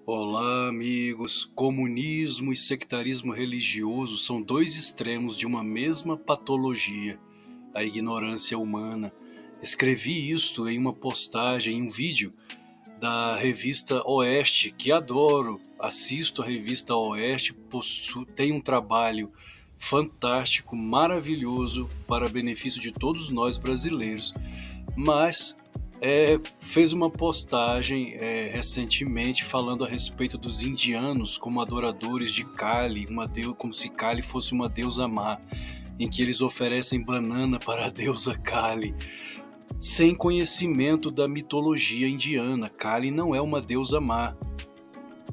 Olá, amigos. Comunismo e sectarismo religioso são dois extremos de uma mesma patologia, a ignorância humana. Escrevi isto em uma postagem, em um vídeo da revista Oeste, que adoro. Assisto a revista Oeste, tem um trabalho fantástico, maravilhoso para benefício de todos nós brasileiros. Mas fez uma postagem recentemente falando a respeito dos indianos como adoradores de Kali, como se Kali fosse uma deusa má, em que eles oferecem banana para a deusa Kali, sem conhecimento da mitologia indiana. Kali não é uma deusa má.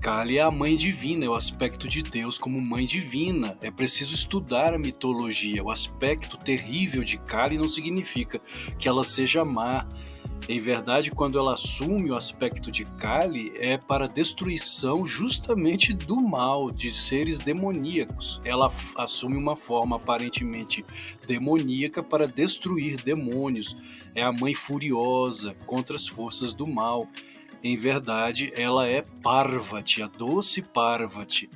Kali é a mãe divina, é o aspecto de Deus como mãe divina. É preciso estudar a mitologia. O aspecto terrível de Kali não significa que ela seja má. Em verdade, quando ela assume o aspecto de Kali, é para a destruição justamente do mal, de seres demoníacos. Ela assume uma forma aparentemente demoníaca para destruir demônios. É a mãe furiosa contra as forças do mal. Em verdade, ela é Parvati, a doce Parvati,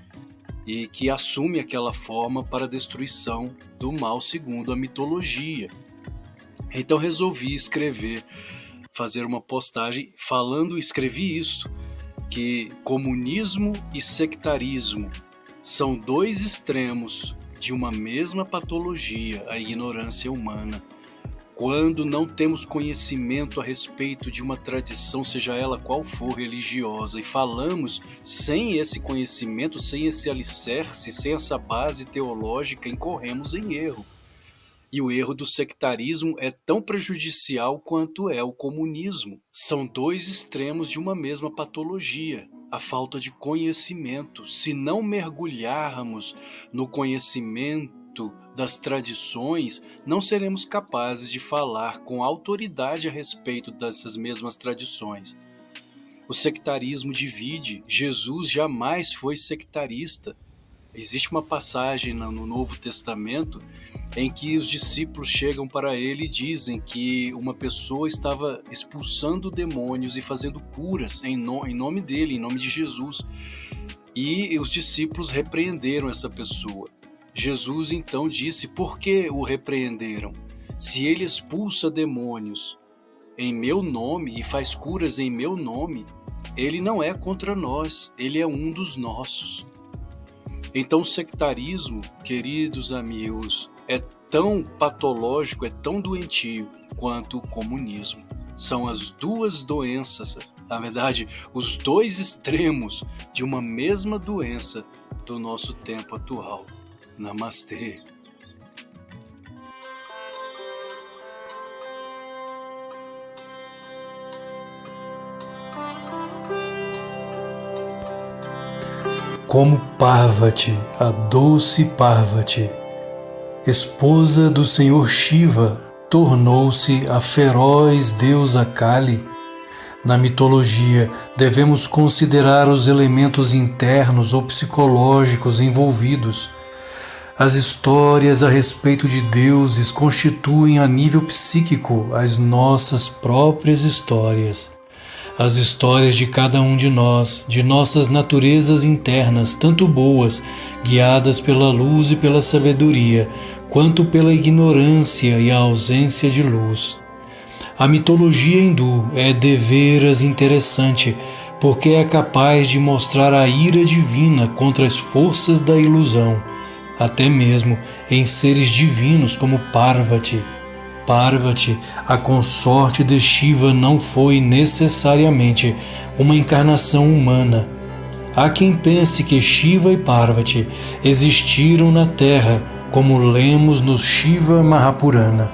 e que assume aquela forma para a destruição do mal segundo a mitologia. Então resolvi fazer uma postagem escrevi isto, que comunismo e sectarismo são dois extremos de uma mesma patologia, a ignorância humana. Quando não temos conhecimento a respeito de uma tradição, seja ela qual for religiosa, e falamos sem esse conhecimento, sem esse alicerce, sem essa base teológica, incorremos em erro. E o erro do sectarismo é tão prejudicial quanto é o comunismo. São dois extremos de uma mesma patologia, a falta de conhecimento. Se não mergulharmos no conhecimento das tradições, não seremos capazes de falar com autoridade a respeito dessas mesmas tradições. O sectarismo divide. Jesus jamais foi sectarista. Existe uma passagem no Novo Testamento em que os discípulos chegam para ele e dizem que uma pessoa estava expulsando demônios e fazendo curas em nome dele, em nome de Jesus. E os discípulos repreenderam essa pessoa. Jesus então disse: por que o repreenderam? Se ele expulsa demônios em meu nome e faz curas em meu nome, ele não é contra nós, ele é um dos nossos. Então o sectarismo, queridos amigos, é tão patológico, é tão doentio quanto o comunismo. São as duas doenças, na verdade, os dois extremos de uma mesma doença do nosso tempo atual. Namastê. Como Parvati, a doce Parvati, esposa do Senhor Shiva, tornou-se a feroz deusa Kali. Na mitologia, devemos considerar os elementos internos ou psicológicos envolvidos. As histórias a respeito de deuses constituem a nível psíquico as nossas próprias histórias. As histórias de cada um de nós, de nossas naturezas internas, tanto boas, guiadas pela luz e pela sabedoria, quanto pela ignorância e a ausência de luz. A mitologia hindu é deveras interessante, porque é capaz de mostrar a ira divina contra as forças da ilusão, até mesmo em seres divinos como Parvati. Parvati, a consorte de Shiva, não foi necessariamente uma encarnação humana. Há quem pense que Shiva e Parvati existiram na Terra, como lemos no Shiva Mahapurana.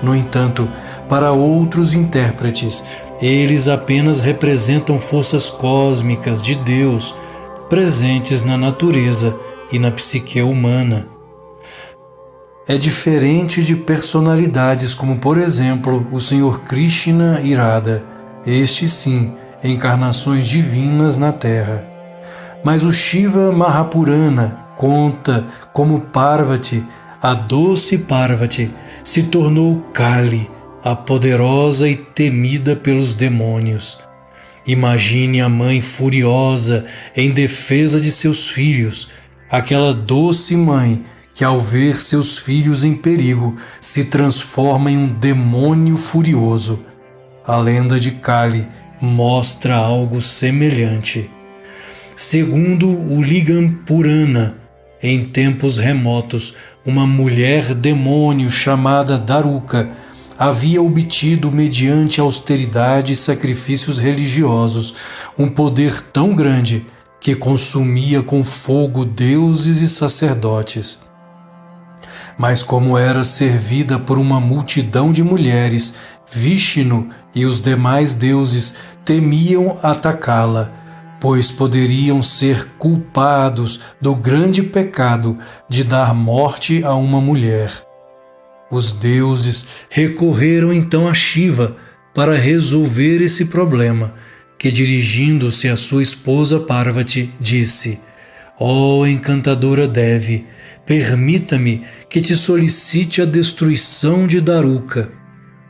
No entanto, para outros intérpretes, eles apenas representam forças cósmicas de Deus, presentes na natureza e na psique humana. É diferente de personalidades como, por exemplo, o Senhor Krishna e Radha, estes sim, encarnações divinas na Terra. Mas o Shiva Mahapurana conta como Parvati, a doce Parvati, se tornou Kali, a poderosa e temida pelos demônios. Imagine a mãe furiosa em defesa de seus filhos, aquela doce mãe que, ao ver seus filhos em perigo, se transforma em um demônio furioso. A lenda de Kali mostra algo semelhante. Segundo o Ligam Purana, em tempos remotos, uma mulher demônio chamada Daruka havia obtido, mediante austeridade e sacrifícios religiosos, um poder tão grande que consumia com fogo deuses e sacerdotes. Mas como era servida por uma multidão de mulheres, Vishnu e os demais deuses temiam atacá-la, pois poderiam ser culpados do grande pecado de dar morte a uma mulher. Os deuses recorreram então a Shiva para resolver esse problema, que, dirigindo-se à sua esposa Parvati, disse: Ó encantadora Devi, permita-me que te solicite a destruição de Daruka.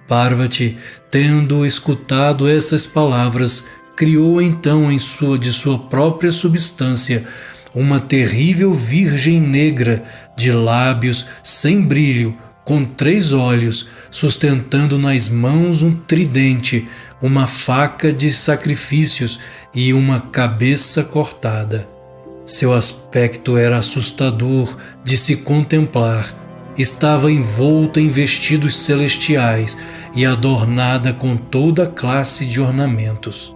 Parvati, tendo escutado essas palavras, criou então de sua própria substância uma terrível virgem negra de lábios sem brilho, com 3 olhos, sustentando nas mãos um tridente, uma faca de sacrifícios e uma cabeça cortada. Seu aspecto era assustador de se contemplar. Estava envolta em vestidos celestiais e adornada com toda classe de ornamentos.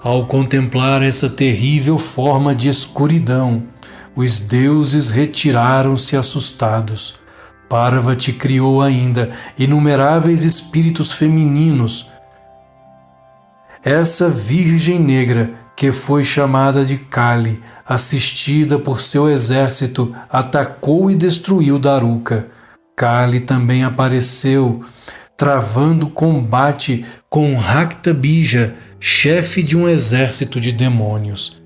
Ao contemplar essa terrível forma de escuridão, os deuses retiraram-se assustados. Parvati criou ainda inumeráveis espíritos femininos. Essa Virgem Negra, que foi chamada de Kali, assistida por seu exército, atacou e destruiu Daruka. Kali também apareceu, travando combate com Raktabija, chefe de um exército de demônios.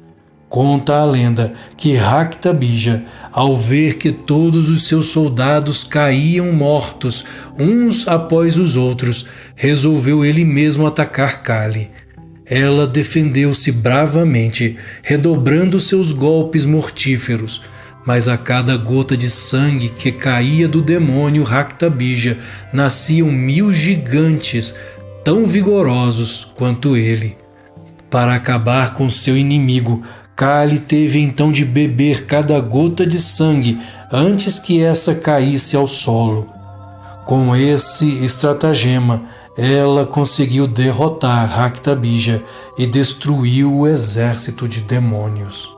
Conta a lenda que Raktabija, ao ver que todos os seus soldados caíam mortos uns após os outros, resolveu ele mesmo atacar Kali. Ela defendeu-se bravamente, redobrando seus golpes mortíferos, mas a cada gota de sangue que caía do demônio Raktabija nasciam 1000 gigantes tão vigorosos quanto ele. Para acabar com seu inimigo, Kali teve então de beber cada gota de sangue antes que essa caísse ao solo. Com esse estratagema, ela conseguiu derrotar Raktabija e destruiu o exército de demônios.